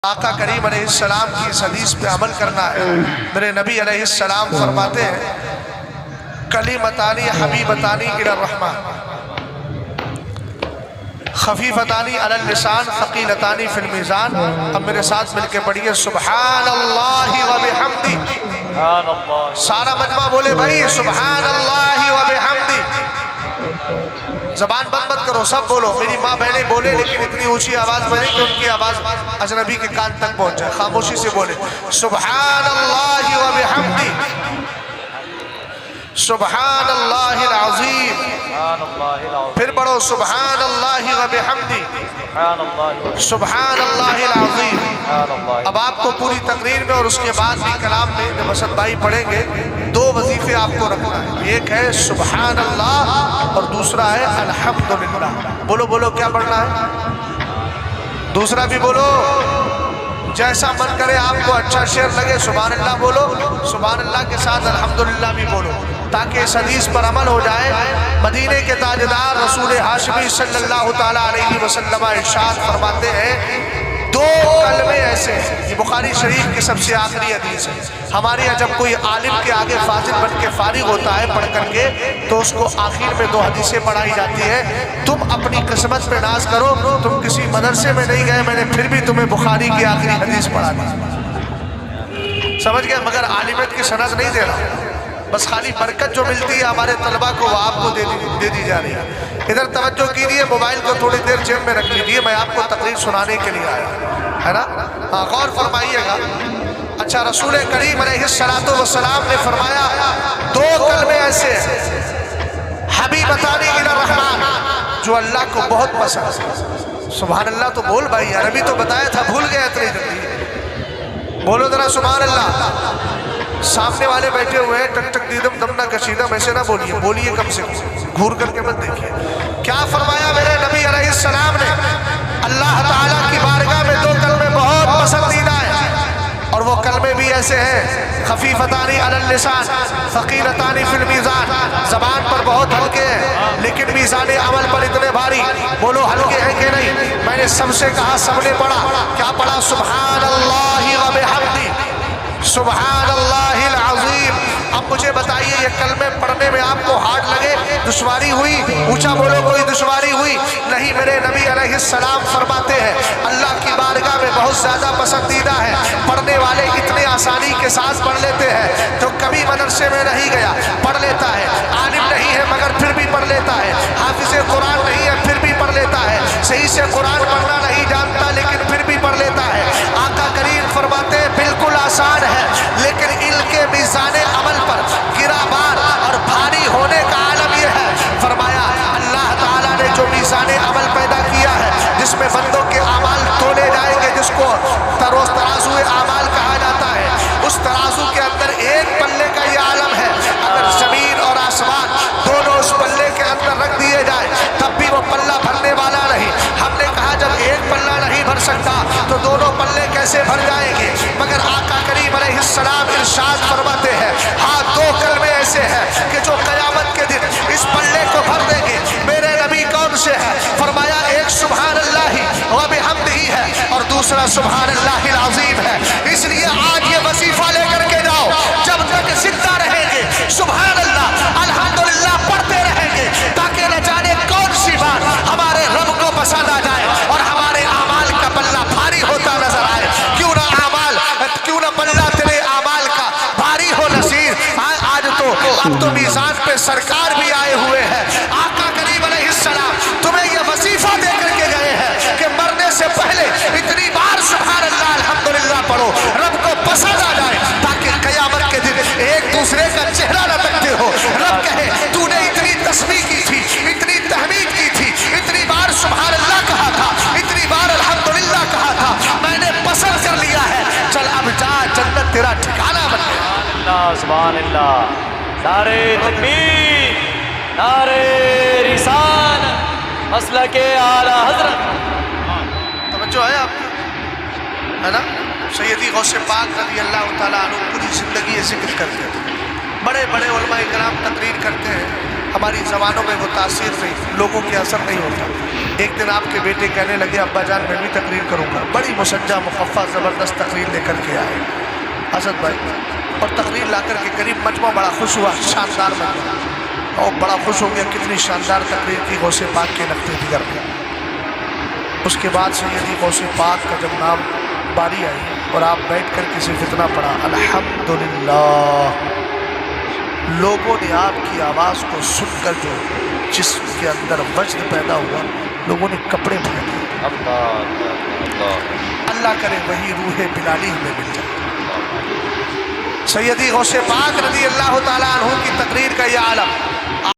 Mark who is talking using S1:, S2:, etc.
S1: آقا کریم علیہ السلام کی اس حدیث پہ عمل کرنا ہے۔ میرے نبی علیہ السلام فرماتے ہیں کلمتانی حبیبتانی الی الرحمن خفیفتانی علی اللسان ثقیلتانی فی المیزان۔ اب میرے ساتھ مل کے پڑھیے سبحان اللہ و بحمدی۔ سارا مجمع بولے بھائی سبحان اللہ و بحمدی۔ زبان بند مت کرو، سب بولو، میری ماں بہنیں بولے لیکن اتنی اونچی آواز میں نہیں کہ ان کی آواز اجنبی کے کان تک پہنچ جائے، خاموشی سے بولے سبحان اللہ و بحمدی سبحان اللہ العظیم۔ پھر پڑھو سبحان اللہ و بحمدی سبحان اللہ العظیم۔ اب آپ کو پوری تقریر میں اور اس کے بعد بھی کلام میں جب اسد بھائی پڑھیں گے دو وظیفے آپ کو رکھنا ہے، ایک ہے سبحان اللہ اور دوسرا ہے الحمدللہ۔ بولو بولو کیا پڑھنا ہے؟ دوسرا بھی بولو، جیسا من کرے آپ کو اچھا شعر لگے سبحان اللہ بولو، سبحان اللہ کے ساتھ الحمدللہ بھی بولو، تاکہ اس حدیث پر عمل ہو جائے۔ مدینے کے تاجدار رسول ہاشمی صلی اللہ تعالیٰ علیہ وسلم ارشاد فرماتے ہیں دو کلمے ایسے ہیں، یہ بخاری شریف کی سب سے آخری حدیث ہے۔ ہمارے یہاں جب کوئی عالم کے آگے فاضل بن کے فارغ ہوتا ہے پڑھ کر کے تو اس کو آخر میں دو حدیثیں پڑھائی جاتی ہے، تم اپنی قسمت پہ ناز کرو، تم کسی مدرسے میں نہیں گئے، میں نے پھر بھی تمہیں بخاری کی آخری حدیث پڑھا دی، سمجھ گئے؟ مگر عالمیت کی سند نہیں دے رہا، بس خالی برکت جو ملتی ہے ہمارے طلبہ کو وہ آپ کو دے دی جا رہی ہے۔ ادھر توجہ کیجیے، موبائل کو تھوڑی دیر جیب میں رکھ لیجیے، میں آپ کو تقریر سنانے کے لیے آیا ہے نا، ہاں غور فرمائیے گا۔ اچھا، رسول کریم علیہ السلام نے فرمایا دو کلمے ایسے حبیبتانی الی الرحمن جو اللہ کو بہت پسند ہے۔ سبحان اللہ تو بول بھائی، عربی تو بتایا تھا، بھول گیا اتنی جلدی، بولو ذرا سبحان اللہ۔ سامنے والے بیٹھے ہوئے ہیں، ٹک ٹک دیدم دم نہ کشیدم، ایسے نہ بولیے، بولیے کم سے کم، گھور کر کے مت دیکھیے۔ کیا فرمایا میرے نبی علیہ السلام نے؟ اللہ تعالیٰ کی بارگاہ میں دو کلمے بہت پسندیدہ ہیں، اور وہ کلمے بھی ایسے ہیں خفیفتانی علی اللسان ثقیلتانی فی المیزان، زبان پر بہت ہلکے ہیں لیکن میزان عمل پر اتنے بھاری۔ بولو ہلکے ہیں کہ نہیں؟ میں نے سب سے کہا، سب نے پڑھا، کیا پڑھا؟ سبحان اللہ و بحمدی سبحان اللہ العظیم۔ اب مجھے بتائیے یہ کلمے پڑھنے میں آپ کو ہارڈ لگے، دشواری ہوئی؟ اونچا بولو، کوئی دشواری ہوئی؟ نہیں، میرے نبی علیہ السلام فرماتے ہیں اللہ کی بارگاہ میں بہت زیادہ پسندیدہ ہے، پڑھنے والے اتنے آسانی کے ساتھ پڑھ لیتے ہیں، جو کبھی مدرسے میں نہیں گیا پڑھ لیتا ہے، عالم نہیں ہے مگر پھر بھی پڑھ لیتا ہے، حافظ قرآن نہیں ہے پھر بھی پڑھ لیتا ہے، صحیح سے قرآن پڑھنا نہیں جانتا لیکن پھر بھی پڑھ لیتا ہے۔ آقا کریم فرماتے ہیں بالکل آسان ہے، لیکن ان کے میزان عمل پر گرابار اور بھاری ہونے کا عالم یہ ہے۔ فرمایا اللہ تعالیٰ نے جو میزان عمل پیدا کیا ہے جس میں بندوں کے اعمال تولے جائیں گے، جس کو ترازو اعمال کہا جاتا ہے، اس ترازو کے اندر ایک پلے کا یہ عالم ہے، اگر زمین اور آسمان دونوں اس پلے کے اندر رکھ دیے جائیں تب بھی وہ پلہ بھرنے والا نہیں۔ ہم نے کہا جب ایک پلہ نہیں بھر سکتا تو دونوں پلے کیسے بھر جائیں گے؟ مگر آقا کریم علیہ السلام ارشاد فرماتے ہیں ہاں دو کلمے ایسے ہیں کہ جو قیامت کے دن اس پلے کو بھر دیں گے۔ میرے نبی کون سے ہے؟ فرمایا ایک سبحان اللہ و بحمدہ ہے اور دوسرا سبحان اللہ العظیم ہے۔ اس لیے آج یہ وظیفہ لے کر کے جاؤ، جب تک زندہ رہیں گے سبحان اللہ الحمدللہ پڑھتے رہیں گے، تاکہ نہ جانے کون سی بات ہمارے رب کو پسند آ جائے اور ہمارے اعمال کا پلہ بھاری ہوتا نظر آئے۔ کیوں نہ پلہ تیرے اعمال کا بھاری ہو نصیر۔ آج تو اب تو میزان پہ سرکار بھی آئے ہوئے ہیں، آقا کریم علیہ السلام تمہیں یہ وظیفہ دے کر کے گئے ہیں کہ مرنے سے پہلے اتنی بار سبحان اللہ الحمدللہ پڑھو، رب کو پسند آ جائے، تاکہ قیامت کے دن ایک دوسرے کا چہرہ نہ تکتے ہو، رب کہے تو نے اتنی تسبیح کی تھی، اتنی تحمید کی تھی، اتنی بار سبحان اللہ کہا تھا، اتنی بار الحمدللہ کہا تھا، میں نے پسند کر لیا ہے، چل اب جا، جنت تیرا ٹھکانہ بن گیا۔
S2: سبحان اللہ، نعرہ تکبیر، نعرہ رسالت، مسلک اعلی حضرت۔
S1: توجہ ہے آپ کی، ہے نا؟ سیدی غوث پاک رضی اللہ تعالیٰ عنہ پوری زندگی ذکر کرتے تھے، بڑے بڑے علماء کرام تقریر کرتے ہیں ہماری زبانوں میں وہ تاثیر نہیں، لوگوں کے اثر نہیں ہوتا۔ ایک دن آپ کے بیٹے کہنے لگے ابا جان میں بھی تقریر کروں گا، بڑی مسجع مخفع زبردست تقریر لے کر کے آئے اسد بھائی، اور تقریر لا کر کے قریب مجمع بڑا خوش ہوا، شاندار مجمع، اور بڑا خوش ہو گیا کتنی شاندار تقریر کی غوث پاک کے نقطۂ دیگر میں۔ اس کے بعد سیدی غوث پاک کا جب نام باری آئی اور آپ بیٹھ کر کسی فتنہ پڑھا الحمدللہ، لوگوں نے آپ کی آواز کو سن کر جو جسم کے اندر وجد پیدا ہوا، لوگوں نے کپڑے پھاڑ دیے۔ اللہ کرے وہی روح بلالی ہمیں مل جائے۔ سیدی غوث پاک رضی اللہ تعالیٰ عنہ کی تقریر کا یہ عالم